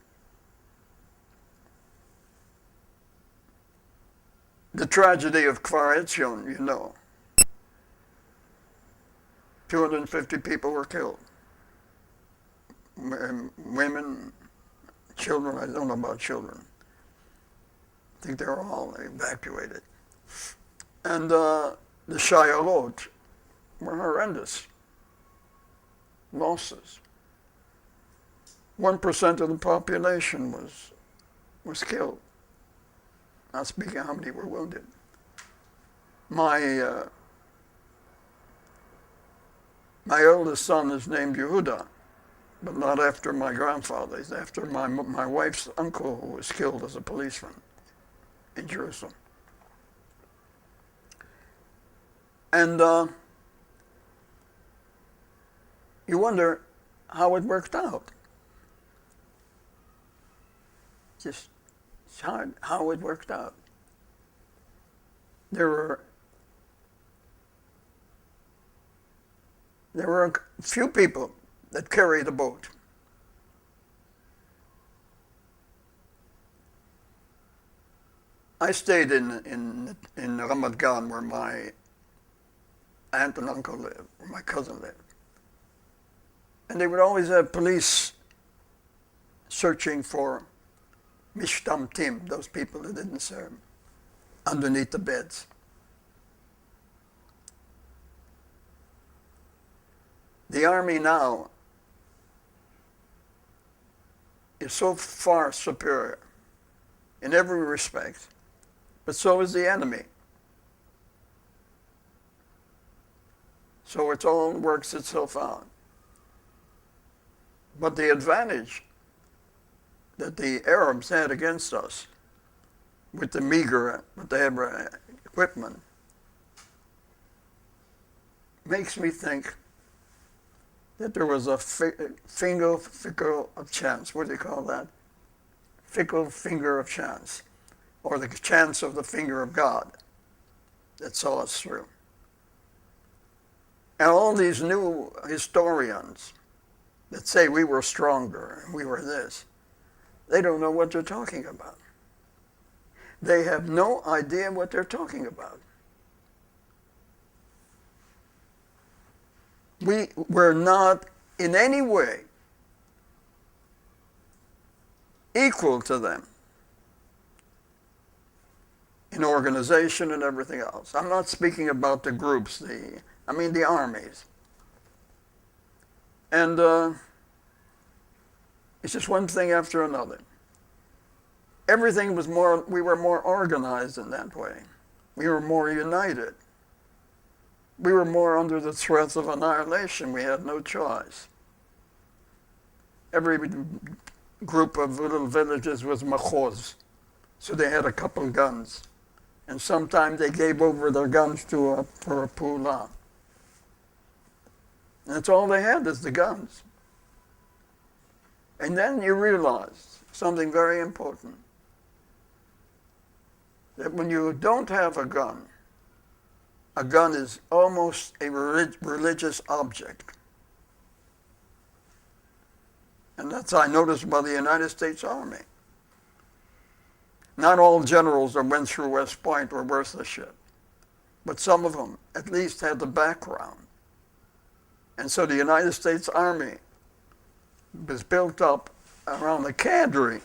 The tragedy of Kfar Etzion, you know. 250 people were killed. Women, children, I don't know about children. I think they were all evacuated. And the Shayarot were horrendous losses. 1% of the population was killed. Not speaking how many were wounded. My oldest son is named Yehuda, but not after my grandfather. He's after my wife's uncle, who was killed as a policeman in Jerusalem. And you wonder how it worked out. Just how it worked out. There were a few people that carried the boat. I stayed in Ramat Gan, where my aunt and uncle lived, where my cousin lived. And they would always have police searching for mishtamtim, those people who didn't serve, underneath the beds. The army now is so far superior in every respect, but so is the enemy. So it all works itself out. But the advantage that the Arabs had against us, with the meager, but they have equipment, makes me think that there was a finger of chance. What do you call that? Fickle finger of chance, or the chance of the finger of God that saw us through. And all these new historians that say we were stronger, we were this, they don't know what they're talking about. They have no idea what they're talking about. We were not in any way equal to them in organization and everything else. I'm not speaking about the groups, the armies. And it's just one thing after another. Everything was we were more organized in that way. We were more united. we were more under the threat of annihilation. We had no choice. Every group of little villages was machoz, so they had a couple guns. And sometimes they gave over their guns for a pula. And that's all they had is the guns. And then you realize something very important, that when you don't have a gun is almost a religious object. And that's I noticed by the United States Army. Not all generals that went through West Point were worth a shit, but some of them at least had the background. And so the United States Army was built up around a cadre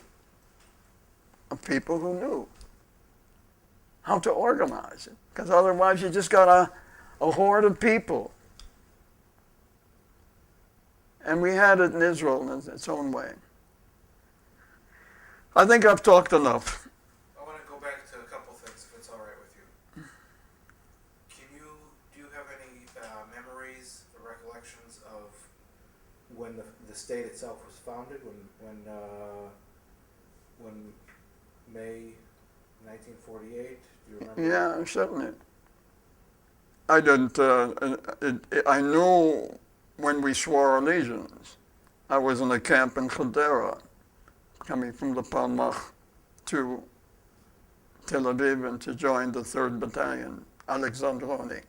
of people who knew how to organize it, because otherwise you just got a horde of people. And we had it in Israel in its own way. I think I've talked enough. I want to go back to a couple things, if it's all right with you. Do you have any memories or recollections of when the state itself was founded, when May 1948? Do you remember? Yeah, certainly. I didn't. I knew when we swore allegiance. I was in a camp in Hadera, coming from the Palmach to Tel Aviv and to join the 3rd Battalion, Alexandroni,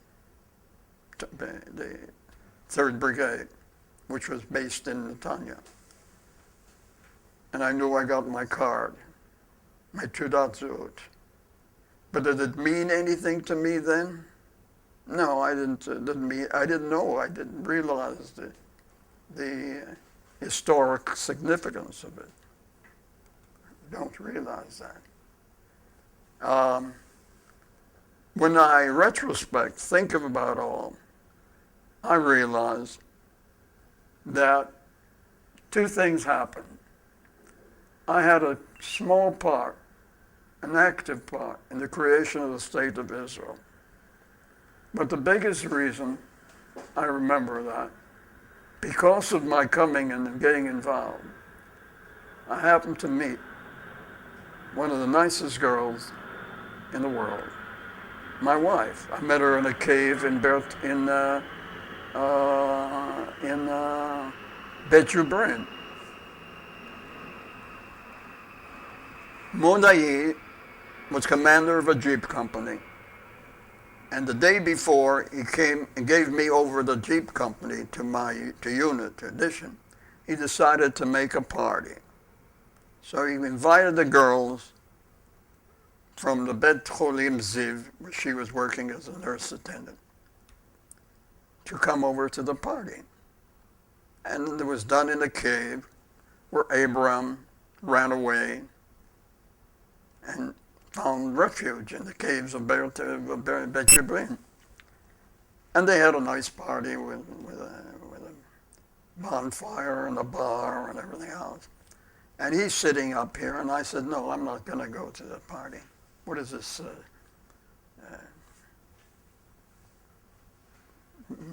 the 3rd Brigade, which was based in Netanya. And I knew I got my card, my Teudat Zut. But did it mean anything to me then? No, I didn't. I didn't know. I didn't realize the historic significance of it. I don't realize that. When I retrospect, think about all, I realize that two things happened. I had a small part, an active part, in the creation of the State of Israel. But the biggest reason I remember that, because of my coming and getting involved, I happened to meet one of the nicest girls in the world, my wife. I met her in a cave in Bet Jubrin. Modayi was commander of a Jeep company. And the day before he came and gave me over the Jeep company to unit, to addition, he decided to make a party. So he invited the girls from the Bet Cholim Ziv, where she was working as a nurse attendant, to come over to the party. And it was done in a cave where Abraham ran away and found refuge in the caves of Bet Jubrin. And they had a nice party with a bonfire and a bar and everything else. And he's sitting up here, and I said, no, I'm not going to go to that party. What is this?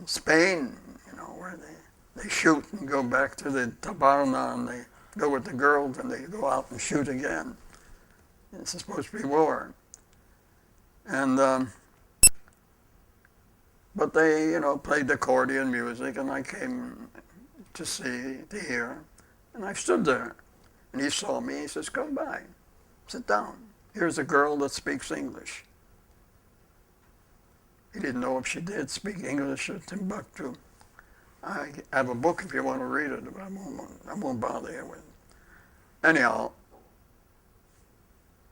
Spain, where they shoot and go back to the tabarna, and they go with the girls and they go out and shoot again. It's supposed to be war. And, but they, played accordion music, and I came to hear, and I stood there. And he saw me, he says, come by, sit down. Here's a girl that speaks English. He didn't know if she did speak English at Timbuktu. I have a book if you want to read it, but I won't bother you with it. Anyhow,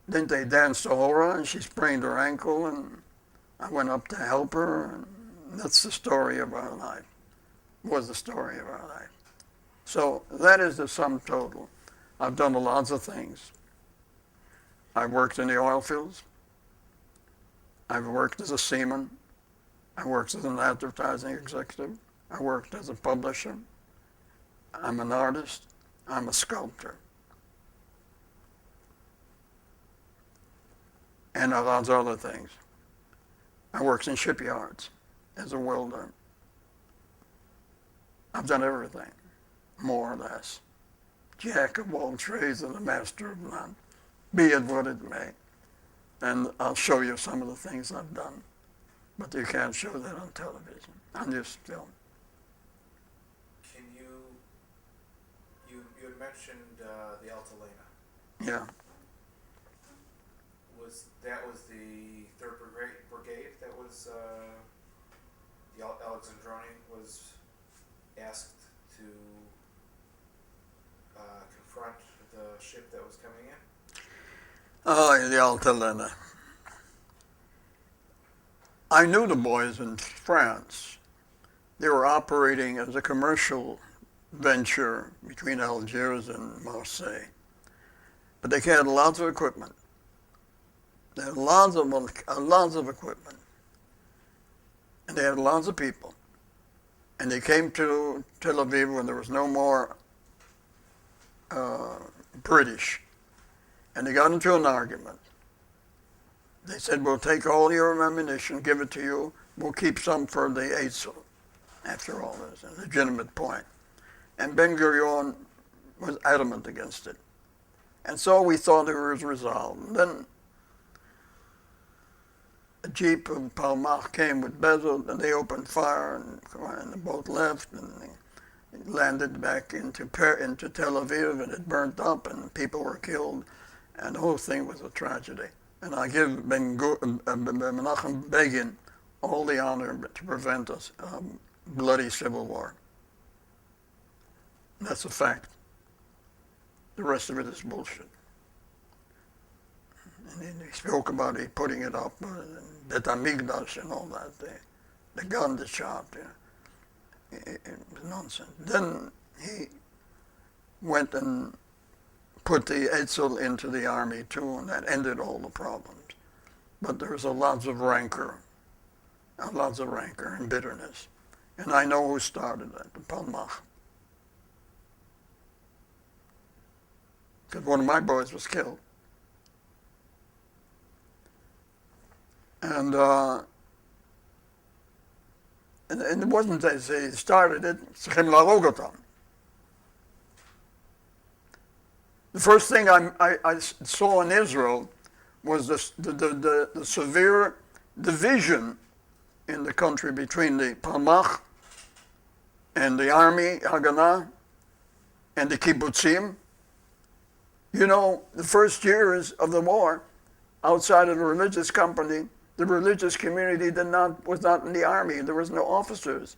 then they danced Ohra, and she sprained her ankle, and I went up to help her, and that's the story of our life, was the story of our life. So that is the sum total. I've done lots of things. I've worked in the oil fields. I've worked as a seaman. I worked as an advertising executive. I worked as a publisher. I'm an artist. I'm a sculptor. And lots of other things. I worked in shipyards. as a welder. I've done everything, more or less. Jack of all trades and a master of none, be it what it may. And I'll show you some of the things I've done. But you can't show that on television, on this film. Can you had mentioned the Altalena. Yeah. That was the 3rd Brigade that was, the Alexandroni was asked to confront the ship that was coming in? Oh, the Altalena. I knew the boys in France. They were operating as a commercial venture between Algiers and Marseille. But they had lots of equipment. They had lots of equipment. And they had lots of people. And they came to Tel Aviv when there was no more British. And they got into an argument. They said, we'll take all your ammunition, give it to you. We'll keep some for the Eitzel. After all, there's a legitimate point. And Ben-Gurion was adamant against it. And so we thought it was resolved. And then a jeep of Palmach came with Bezel, and they opened fire, and the boat left, and they landed back into Tel Aviv, and it burnt up, and people were killed, and the whole thing was a tragedy. And I give Menachem Begin all the honor to prevent a bloody civil war. That's a fact. The rest of it is bullshit. And he spoke about it, putting it up, Bet HaMikdash and all that, the gun that shot. It was nonsense. Then he went and put the Eitzel into the army too, and that ended all the problems. But there was lots of rancor and bitterness. And I know who started that, the Palmach. Because one of my boys was killed. And it wasn't that they started it, צריכים להרוג אותם. The first thing I saw in Israel was the severe division in the country between the Palmach and the army, Haganah, and the kibbutzim. You know, the first years of the war, outside of the religious company, the religious community was not in the army. There was no officers.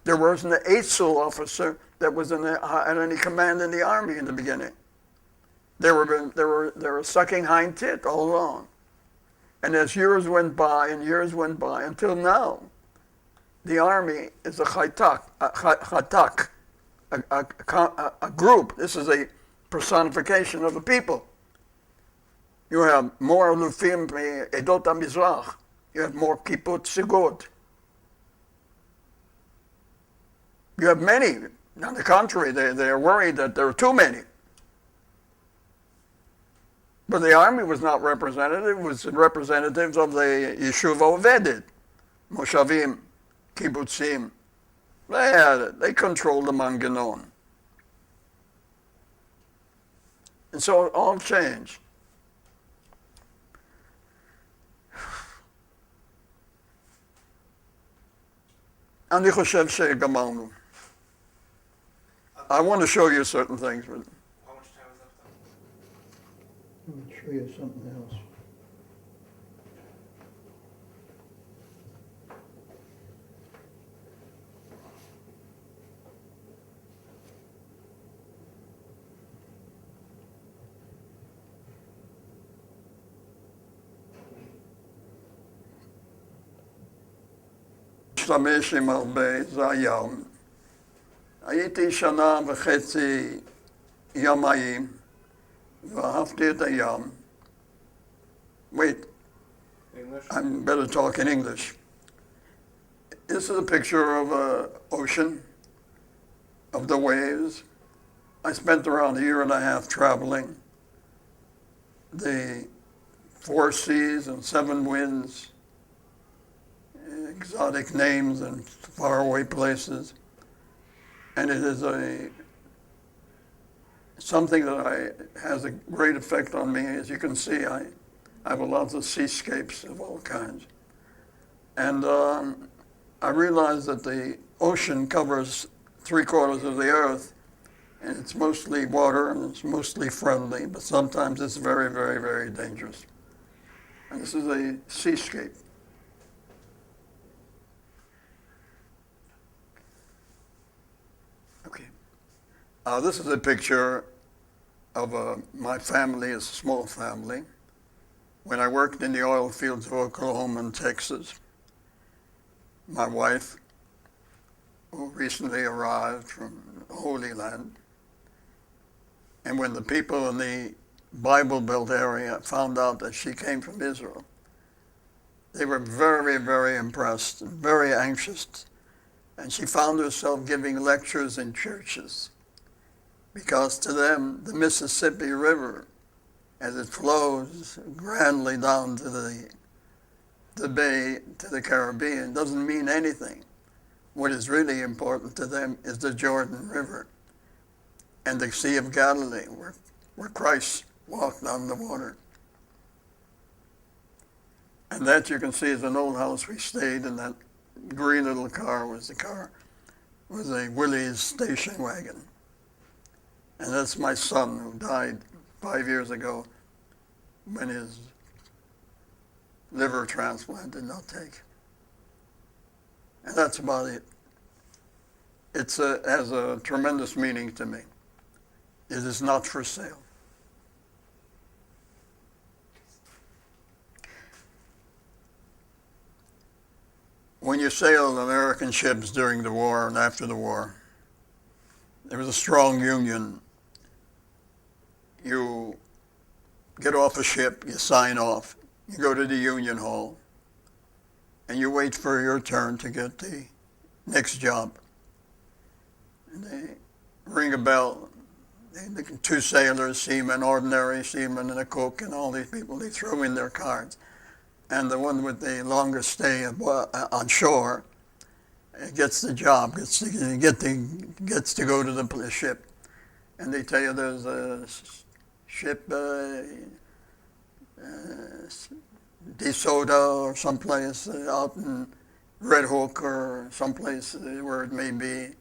There wasn't an Eitzel officer that was had any command in the army in the beginning. They were sucking hind tit all along. And as years went by until now, the army is a chatak, a group. This is a personification of the people. You have more Lufim Edot HaMizrach. You have more Kibbutz Sigod. You have many. On the contrary, they are worried that there are too many. But the army was not represented. It was representatives of the Yeshuv Ovedet, Moshavim, Kibbutzim. They had it. They controlled the Manganon. And so it all changed. אני חושב שגמרנו. I want to show you certain things. But How much time is left? I'm going to show you something else. משתמש עם הרבה, זה הים. הייתי שנה וחצי ימאים, ואהבתי את הים. Wait, English? I'm better talk in English. This is a picture of an ocean, of the waves. I spent around a year and a half traveling. The 4 seas and 7 winds. exotic names and faraway places. And it is something that has a great effect on me. As you can see, I have a lot of seascapes of all kinds. And I realize that the ocean covers 3/4 of the earth, and it's mostly water and it's mostly friendly, but sometimes it's very, very, very dangerous. And this is a seascape. Okay. This is a picture of my family, it's a small family. When I worked in the oil fields of Oklahoma and Texas, my wife, who recently arrived from the Holy Land, and when the people in the Bible Belt area found out that she came from Israel, they were very, very impressed and very anxious. And she found herself giving lectures in churches because to them, the Mississippi River, as it flows grandly down to the bay, to the Caribbean, doesn't mean anything. What is really important to them is the Jordan River and the Sea of Galilee, where Christ walked on the water. And that you can see is an old house we stayed in. That green little car was a Willys station wagon. And that's my son, who died 5 years ago when his liver transplant did not take. And that's about it. It has a tremendous meaning to me. It is not for sale. When you sailed American ships during the war and after the war, there was a strong union. You get off a ship, you sign off, you go to the union hall, and you wait for your turn to get the next job. And they ring a bell. The 2 sailors, seamen, ordinary seamen, and a cook, and all these people, they throw in their cards. And the one with the longest stay on shore gets the job, gets to go to the ship. And they tell you there's a ship, DeSoto or someplace out in Red Hook or someplace where it may be,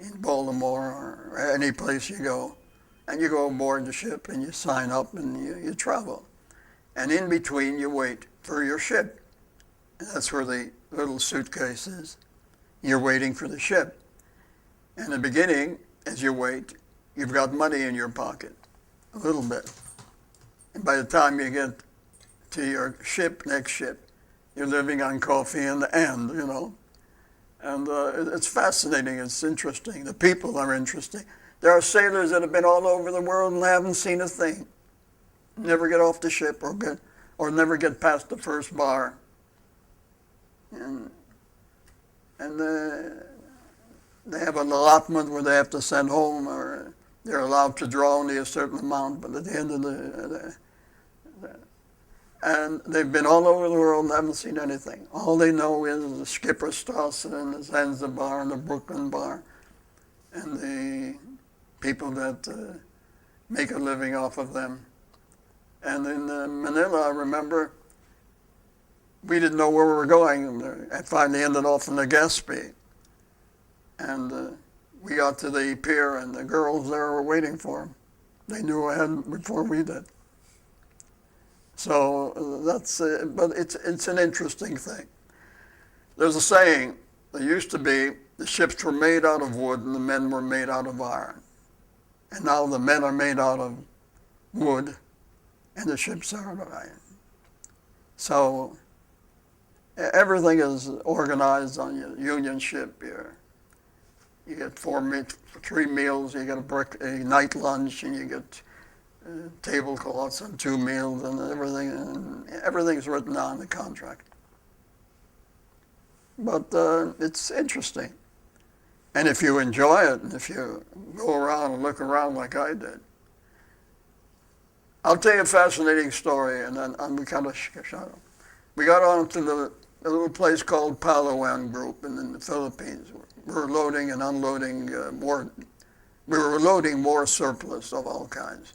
in Baltimore or any place you go. And you go aboard the ship and you sign up and you travel. And in between you wait for your ship. And that's where the little suitcase is. You're waiting for the ship. In the beginning, as you wait, you've got money in your pocket, a little bit. And by the time you get to your ship, next ship, you're living on coffee in the end, you know. And it's fascinating, it's interesting. The people are interesting. There are sailors that have been all over the world and haven't seen a thing. Never get off the ship or never get past the first bar. And they have an allotment where they have to send home, or they're allowed to draw only a certain amount, but at the end of and they've been all over the world and haven't seen anything. All they know is the Skipperstrasse and the Zanzibar and the Brooklyn Bar and the people that make a living off of them. And in Manila, I remember, we didn't know where we were going. I finally ended off in Legazpi. And we got to the pier, and the girls there were waiting for him. They knew ahead before we did. So that's, but it's an interesting thing. There's a saying, there used to be, the ships were made out of wood and the men were made out of iron. And now the men are made out of wood and the ships are out of iron. So everything is organized on your union ship. You get 3 meals, you get a night lunch, and you get tablecloths and 2 meals and everything. And everything's written on the contract. But it's interesting. And if you enjoy it, and if you go around and look around like I did, I'll tell you a fascinating story, and then we kind of shut up. We got on to a little place called Palawan Group in the Philippines. We were loading and unloading we were loading more surplus of all kinds.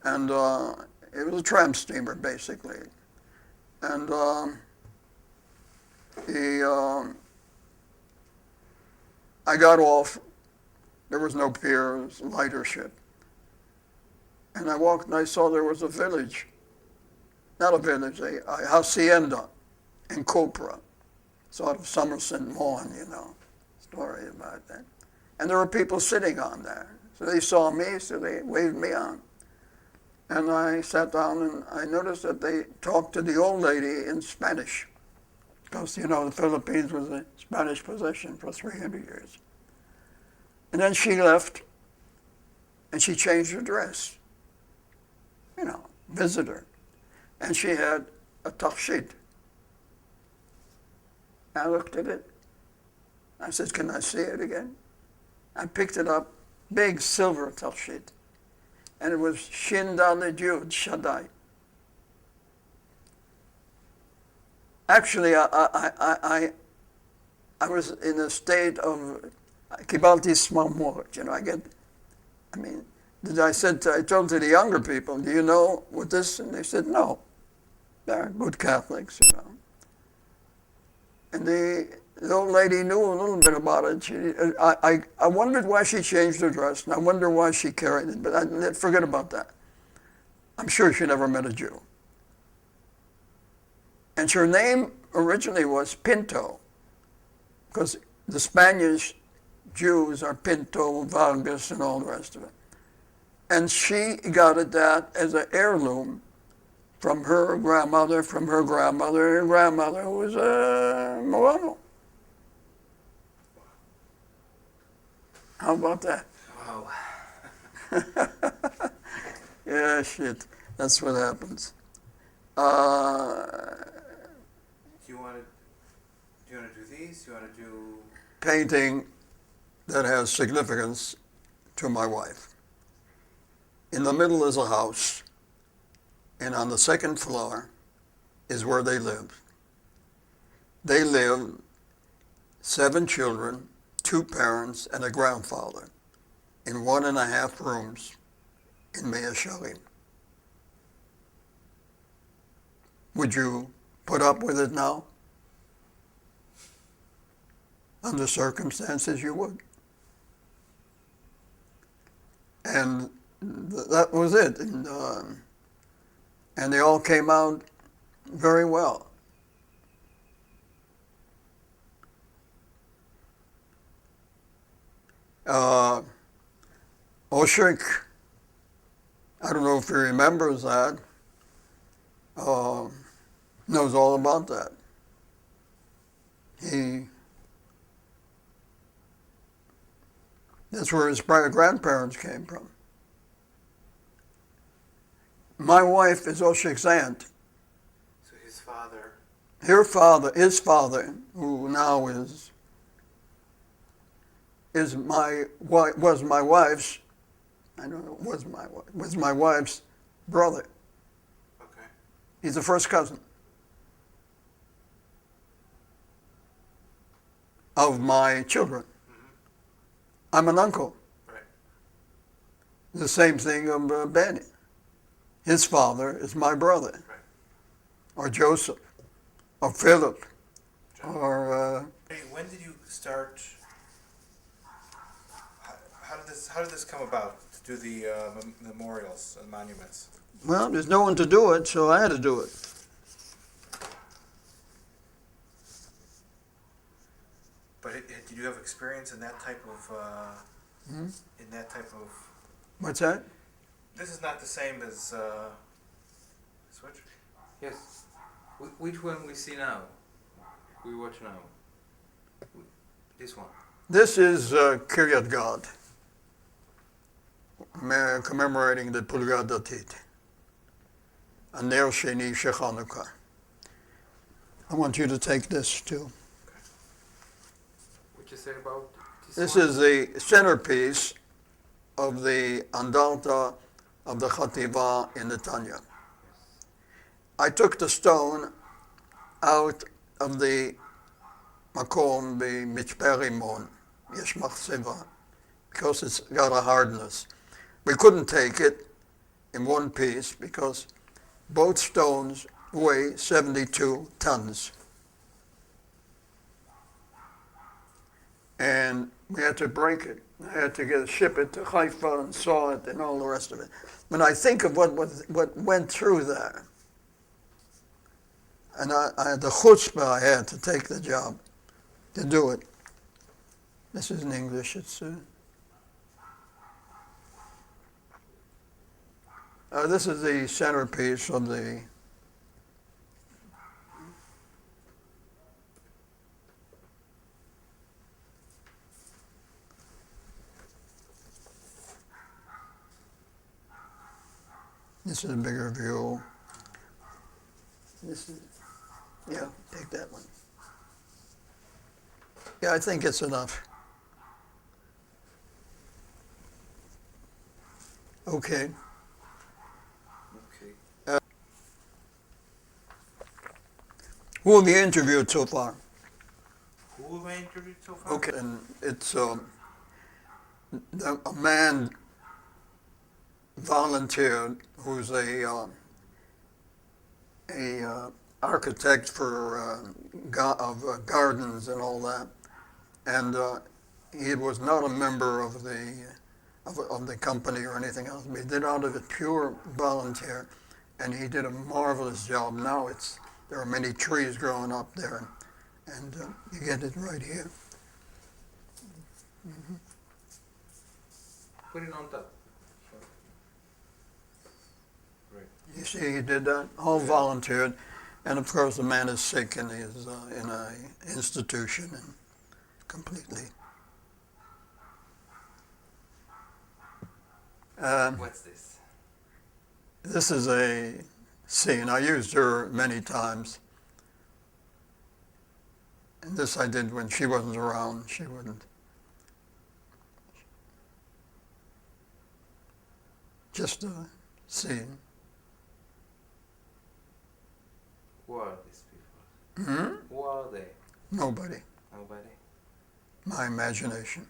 And it was a tramp steamer, basically. And I got off. There was no pier, it was a lighter ship. And I walked and I saw there was a village. Not a village, a hacienda in Copra. Sort of Somerset Maugham, story about that. And there were people sitting on there. So they saw me, so they waved me on. And I sat down and I noticed that they talked to the old lady in Spanish. Because, the Philippines was a Spanish possession for 300 years. And then she left and she changed her dress. Visitor. And she had a tachshit. I looked at it. I said, can I see it again? I picked it up, big silver tachshit. And it was Shin Dalet Yud Shaddai. Actually, I was in a state of kibalti smamot. I told to the younger people, do you know what this? And they said, no. They're good Catholics, And the old lady knew a little bit about it. I wondered why she changed her dress, and I wonder why she carried it, but forget about that. I'm sure she never met a Jew. And her name originally was Pinto, because the Spanish Jews are Pinto, Vargas, and all the rest of it. And she got it that as an heirloom from her grandmother, her grandmother who was a Morano. How about that? Wow. Yeah, shit. That's what happens. Do you want to do these? Do you want to do Painting that has significance to my wife. In the middle is a house, and on the second floor is where they lived. They lived 7 children, 2 parents, and a grandfather in 1.5 rooms in Mea Shalim. Would you put up with it now? Under circumstances, you would. And that was it. And they all came out very well. Oshik, I don't know if he remembers that, knows all about that. That's where his grandparents came from. My wife is Oshik's aunt. So his father. His father, who now was my wife's, was my wife's brother. Okay. He's the first cousin of my children. Mm-hmm. I'm an uncle. Right. The same thing of Benny. His father is my brother. Right. Or Joseph, or Philip, or... Hey, when did you start... How did this come about, to do the memorials and monuments? Well, there's no one to do it, so I had to do it. But did you have experience in that type of... In that type of... What's that? This is not the same as... Switch? Yes. Which one we see now? We watch now. This one. This is Kiryat Gad, commemorating the Pulga Datit, a Ner Sheni Shechanukah. I want you to take this too. What you say about This one? is the centerpiece of the Andalta of the Chativa in Netanya. I took the stone out of the מקום במצפה רימון, יש מחצבה, because it's got a hardness. We couldn't take it in one piece because both stones weigh 72 tons. And we had to break it. I had to ship it to Haifa and saw it and all the rest of it. When I think of what went through there, and the chutzpah I had to take the job, to do it. This is in English. It's this is the centerpiece of the. This is a bigger view. This is, yeah, take that one. Yeah, I think it's enough. Okay. Okay. Who have you interviewed so far? Who have I interviewed so far? Okay, and it's a man volunteered who's a architect for gardens and all that, and he was not a member of the company or anything else. But he did out of it pure volunteer, and he did a marvelous job. Now there are many trees growing up there, and you get it right here. Mm-hmm. Put it on top. You see, he did that, all volunteered, and of course the man is sick and he's in an institution and completely. What's this? This is a scene. I used her many times. And this I did when she wasn't around. She wouldn't. Just a scene. Who are these people? Hmm? Who are they? Nobody. Nobody? My imagination.